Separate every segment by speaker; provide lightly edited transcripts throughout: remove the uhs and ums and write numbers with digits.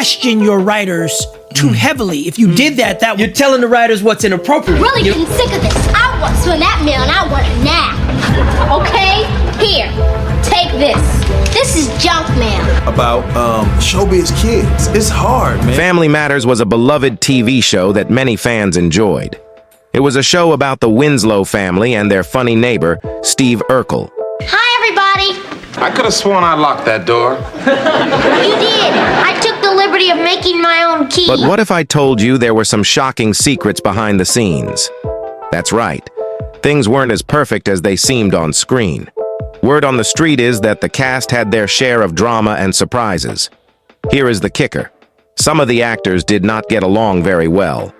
Speaker 1: question your writers too heavily. If you did that,
Speaker 2: You're telling the writers what's inappropriate.
Speaker 3: Really getting sick of this. I want to swim that meal and I want it now. Okay? Here. Take this. This is junk mail.
Speaker 4: About showbiz kids. It's hard, man.
Speaker 5: Family Matters was a beloved TV show that many fans enjoyed. It was a show about the Winslow family and their funny neighbor, Steve Urkel.
Speaker 3: Hi, everybody.
Speaker 6: I could have sworn I locked that door.
Speaker 3: You did. I took the liberty of making my own key.
Speaker 5: But what if I told you there were some shocking secrets behind the scenes? That's right. Things weren't as perfect as they seemed on screen. Word on the street is that the cast had their share of drama and surprises. Here is the kicker. Some of the actors did not get along very well.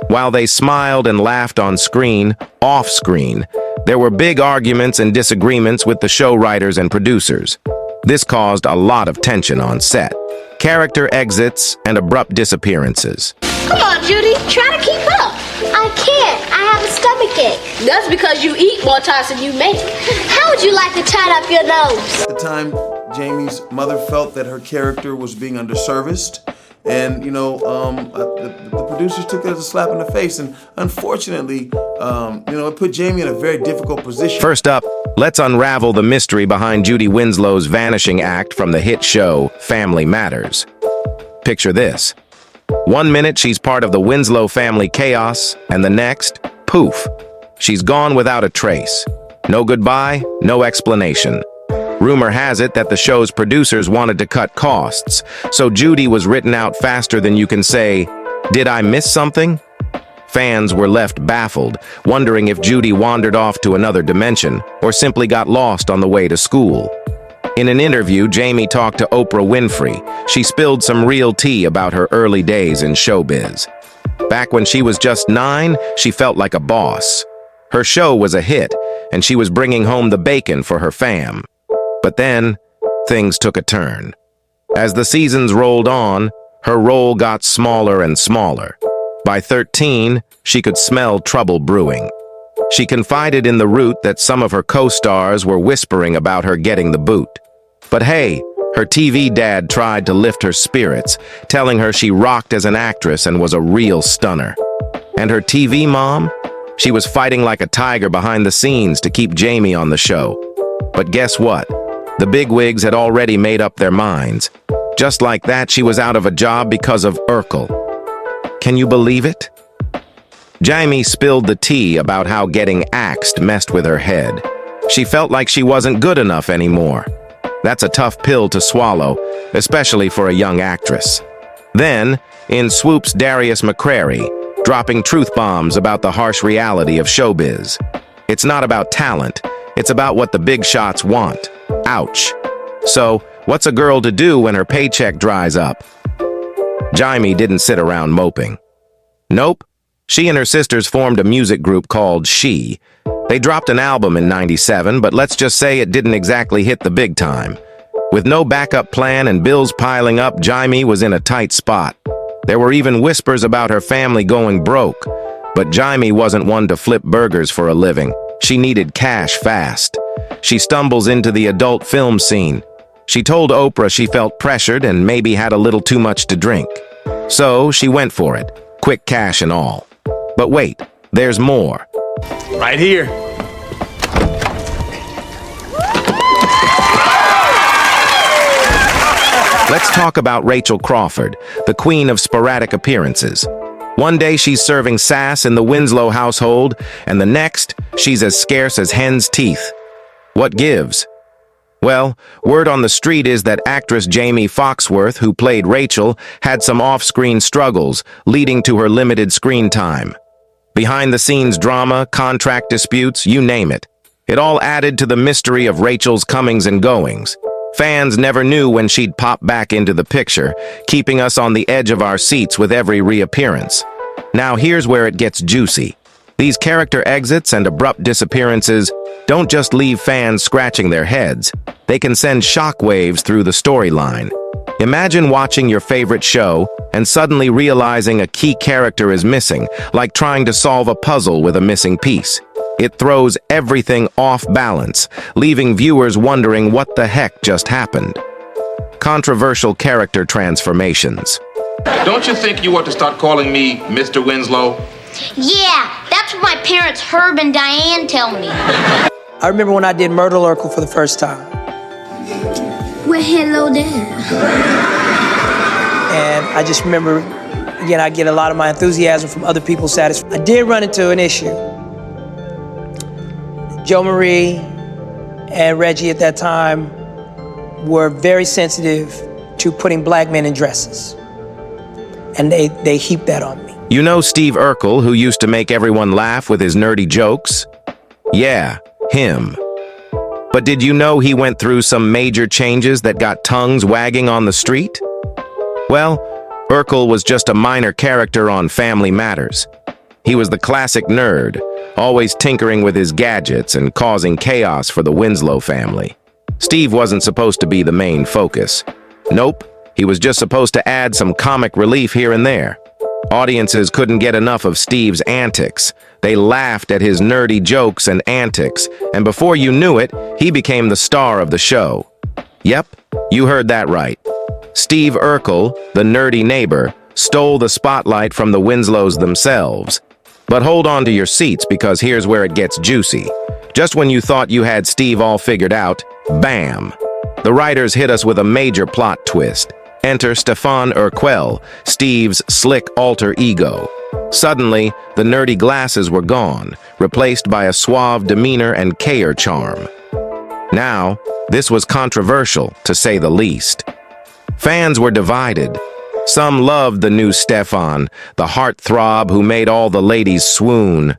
Speaker 5: While they smiled and laughed on screen, off-screen, there were big arguments and disagreements with the show writers and producers. This caused a lot of tension on set. Character exits and abrupt disappearances.
Speaker 3: Come on, Judy. Try to keep up. I can't. I have a stomachache.
Speaker 7: That's because you eat more times than you make.
Speaker 3: How would you like to tighten up your nose?
Speaker 4: At the time, Jamie's mother felt that her character was being underserviced. And, the producers took it as a slap in the face. And unfortunately, it put Jamie in a very difficult position.
Speaker 5: First up, let's unravel the mystery behind Judy Winslow's vanishing act from the hit show Family Matters. Picture this. 1 minute she's part of the Winslow family chaos, and the next, poof, she's gone without a trace. No goodbye, no explanation. Rumor has it that the show's producers wanted to cut costs, so Judy was written out faster than you can say, "Did I miss something?" Fans were left baffled, wondering if Judy wandered off to another dimension or simply got lost on the way to school. In an interview, Jamie talked to Oprah Winfrey. She spilled some real tea about her early days in showbiz. Back when she was just 9, she felt like a boss. Her show was a hit, and she was bringing home the bacon for her fam. But then, things took a turn. As the seasons rolled on, her role got smaller and smaller. By 13, she could smell trouble brewing. She confided in The Root that some of her co-stars were whispering about her getting the boot. But hey, her TV dad tried to lift her spirits, telling her she rocked as an actress and was a real stunner. And her TV mom? She was fighting like a tiger behind the scenes to keep Jamie on the show. But guess what? The bigwigs had already made up their minds. Just like that, she was out of a job because of Urkel. Can you believe it? Jamie spilled the tea about how getting axed messed with her head. She felt like she wasn't good enough anymore. That's a tough pill to swallow, especially for a young actress. Then, in swoops Darius McCrary, dropping truth bombs about the harsh reality of showbiz. It's not about talent, it's about what the big shots want. Ouch. So, what's a girl to do when her paycheck dries up? Jamie didn't sit around moping. Nope. She and her sisters formed a music group called She. They dropped an album in '97, but let's just say it didn't exactly hit the big time. With no backup plan and bills piling up, Jamie was in a tight spot. There were even whispers about her family going broke. But Jamie wasn't one to flip burgers for a living. She needed cash fast. She stumbles into the adult film scene. She told Oprah she felt pressured and maybe had a little too much to drink. So she went for it, quick cash and all. But wait, there's more.
Speaker 4: Right here.
Speaker 5: Let's talk about Rachel Crawford, the queen of sporadic appearances. One day she's serving sass in the Winslow household, and the next, she's as scarce as hen's teeth. What gives? Well, word on the street is that actress Jamie Foxworth, who played Rachel, had some off-screen struggles, leading to her limited screen time. Behind-the-scenes drama, contract disputes, you name it. It all added to the mystery of Rachel's comings and goings. Fans never knew when she'd pop back into the picture, keeping us on the edge of our seats with every reappearance. Now here's where it gets juicy. These character exits and abrupt disappearances don't just leave fans scratching their heads. They can send shockwaves through the storyline. Imagine watching your favorite show and suddenly realizing a key character is missing, like trying to solve a puzzle with a missing piece. It throws everything off balance, leaving viewers wondering what the heck just happened. Controversial character transformations.
Speaker 6: Don't you think you ought to start calling me Mr. Winslow?
Speaker 3: Yeah, that's what my parents Herb and Diane tell me.
Speaker 2: I remember when I did Murder Urkel for the first time.
Speaker 3: Well, hello there.
Speaker 2: And I just remember, again, I get a lot of my enthusiasm from other people's satisfaction. I did run into an issue. Joe Marie and Reggie at that time were very sensitive to putting black men in dresses. And they heaped that on me.
Speaker 5: You know Steve Urkel, who used to make everyone laugh with his nerdy jokes? Yeah, him. But did you know he went through some major changes that got tongues wagging on the street? Well, Urkel was just a minor character on Family Matters. He was the classic nerd, always tinkering with his gadgets and causing chaos for the Winslow family. Steve wasn't supposed to be the main focus. Nope, he was just supposed to add some comic relief here and there. Audiences couldn't get enough of Steve's antics. They laughed at his nerdy jokes and antics, and before you knew it, he became the star of the show. Yep, you heard that right. Steve Urkel, the nerdy neighbor, stole the spotlight from the Winslows themselves. But hold on to your seats, because here's where it gets juicy. Just when you thought you had Steve all figured out, bam! The writers hit us with a major plot twist. Enter Stefan Urkel, Steve's slick alter ego. Suddenly, the nerdy glasses were gone, replaced by a suave demeanor and K-er charm. Now, this was controversial, to say the least. Fans were divided. Some loved the new Stefan, the heartthrob who made all the ladies swoon.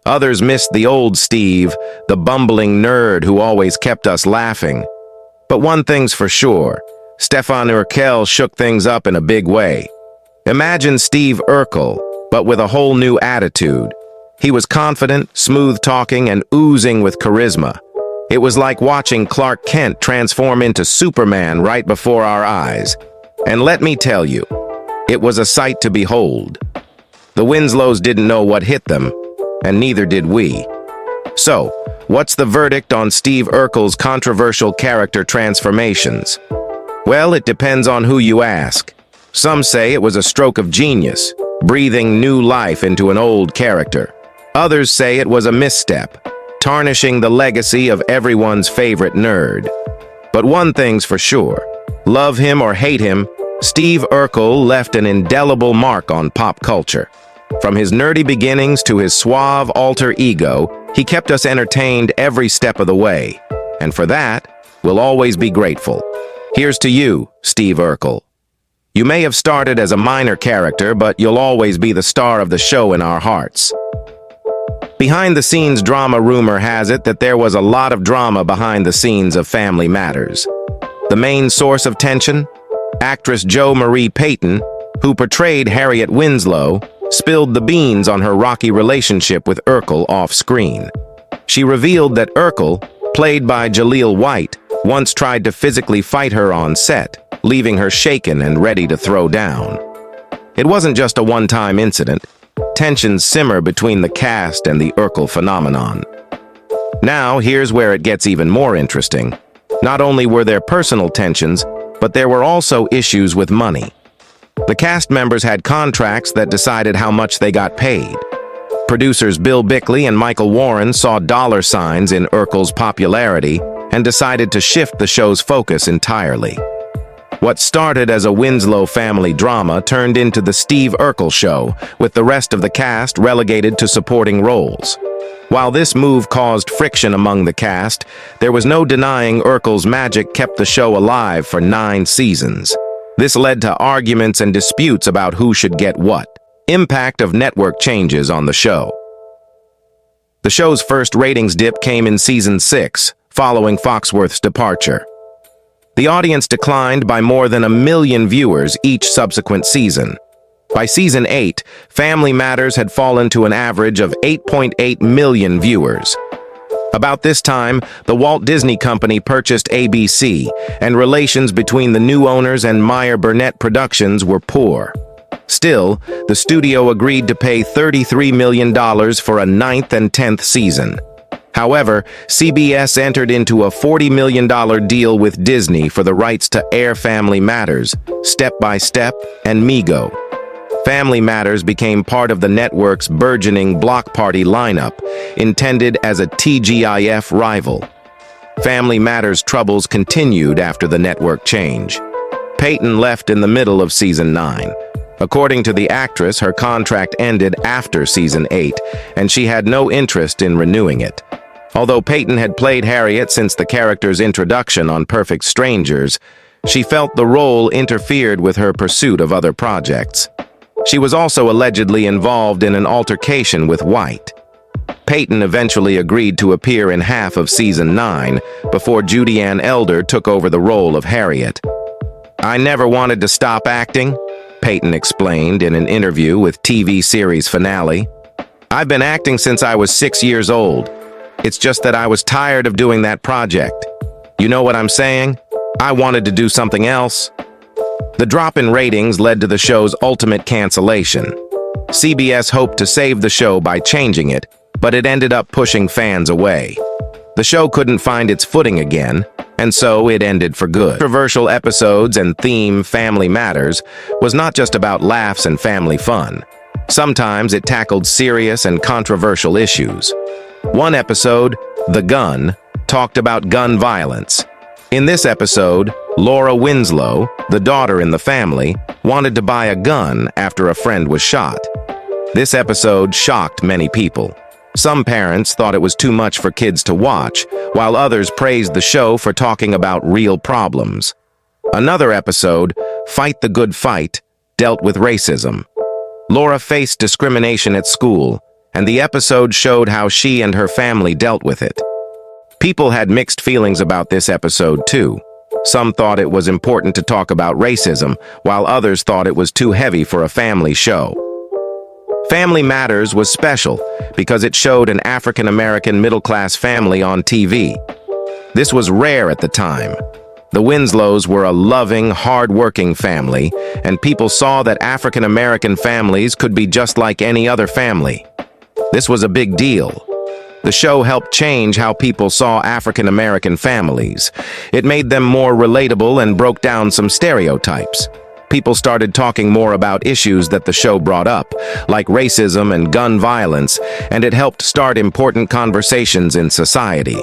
Speaker 5: Others missed the old Steve, the bumbling nerd who always kept us laughing. But one thing's for sure, Stefan Urkel shook things up in a big way. Imagine Steve Urkel, but with a whole new attitude. He was confident, smooth-talking, and oozing with charisma. It was like watching Clark Kent transform into Superman right before our eyes. And let me tell you, it was a sight to behold. The Winslows didn't know what hit them, and neither did we. So, what's the verdict on Steve Urkel's controversial character transformations? Well, it depends on who you ask. Some say it was a stroke of genius, breathing new life into an old character. Others say it was a misstep, tarnishing the legacy of everyone's favorite nerd. But one thing's for sure, love him or hate him, Steve Urkel left an indelible mark on pop culture. From his nerdy beginnings to his suave alter ego, he kept us entertained every step of the way. And for that, we'll always be grateful. Here's to you, Steve Urkel. You may have started as a minor character, but you'll always be the star of the show in our hearts. Behind-the-scenes drama rumor has it that there was a lot of drama behind the scenes of Family Matters. The main source of tension? Actress Jo Marie Payton, who portrayed Harriet Winslow, spilled the beans on her rocky relationship with Urkel off-screen. She revealed that Urkel, played by Jaleelwhite, once tried to physically fight her on set, leaving her shaken and ready to throw down. It wasn't just a one-time incident. Tensions simmer between the cast and the Urkel phenomenon. Now, here's where it gets even more interesting. Not only were there personal tensions, but there were also issues with money. The cast members had contracts that decided how much they got paid. Producers Bill Bickley and Michael Warren saw dollar signs in Urkel's popularity and decided to shift the show's focus entirely. What started as a Winslow family drama turned into the Steve Urkel Show, with the rest of the cast relegated to supporting roles. While this move caused friction among the cast, there was no denying Urkel's magic kept the show alive for 9 seasons. This led to arguments and disputes about who should get what. Impact of network changes on the show. The show's first ratings dip came in season 6, following Foxworth's departure. The audience declined by more than 1 million viewers each subsequent season. By season 8, Family Matters had fallen to an average of 8.8 million viewers. About this time, the Walt Disney Company purchased ABC, and relations between the new owners and Meyer Burnett Productions were poor. Still, the studio agreed to pay $33 million for a 9th and 10th season. However, CBS entered into a $40 million deal with Disney for the rights to air Family Matters, Step by Step, and Mego. Family Matters became part of the network's burgeoning block party lineup, intended as a TGIF rival. Family Matters' troubles continued after the network change. Peyton left in the middle of season 9. According to the actress, her contract ended after season 8, and she had no interest in renewing it. Although Peyton had played Harriet since the character's introduction on Perfect Strangers, she felt the role interfered with her pursuit of other projects. She was also allegedly involved in an altercation with White. Peyton eventually agreed to appear in half of season 9 before Judy Elder took over the role of Harriet. "I never wanted to stop acting," Peyton explained in an interview with TV series Finale. "I've been acting since I was 6 years old. It's just that I was tired of doing that project. You know what I'm saying? I wanted to do something else." The drop in ratings led to the show's ultimate cancellation. CBS hoped to save the show by changing it, but it ended up pushing fans away. The show couldn't find its footing again, and so it ended for good. Controversial episodes and theme Family Matters was not just about laughs and family fun. Sometimes it tackled serious and controversial issues. One episode, The Gun, talked about gun violence. In this episode, Laura Winslow, the daughter in the family, wanted to buy a gun after a friend was shot. This episode shocked many people. Some parents thought it was too much for kids to watch, while others praised the show for talking about real problems. Another episode, Fight the Good Fight, dealt with racism. Laura faced discrimination at school, and the episode showed how she and her family dealt with it. People had mixed feelings about this episode too. Some thought it was important to talk about racism, while others thought it was too heavy for a family show. Family Matters was special because it showed an African-American middle-class family on TV. This was rare at the time. The Winslows were a loving, hard-working family, and people saw that African-American families could be just like any other family. This was a big deal. The show helped change how people saw African-American families. It made them more relatable and broke down some stereotypes. People started talking more about issues that the show brought up, like racism and gun violence, and it helped start important conversations in society.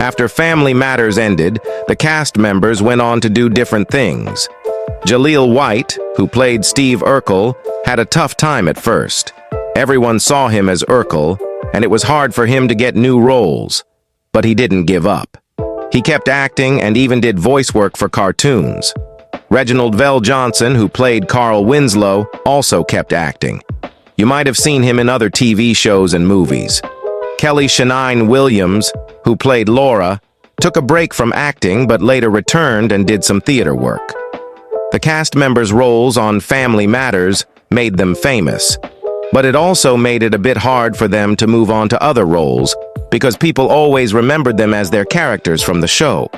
Speaker 5: After Family Matters ended, the cast members went on to do different things. Jaleelwhite, who played Steve Urkel, had a tough time at first. Everyone saw him as Urkel, and it was hard for him to get new roles. But he didn't give up. He kept acting and even did voice work for cartoons. Reginald VelJohnson, who played Carl Winslow, also kept acting. You might have seen him in other TV shows and movies. Kelly Shania Williams, who played Laura, took a break from acting but later returned and did some theater work. The cast members' roles on Family Matters made them famous, but it also made it a bit hard for them to move on to other roles because people always remembered them as their characters from the show.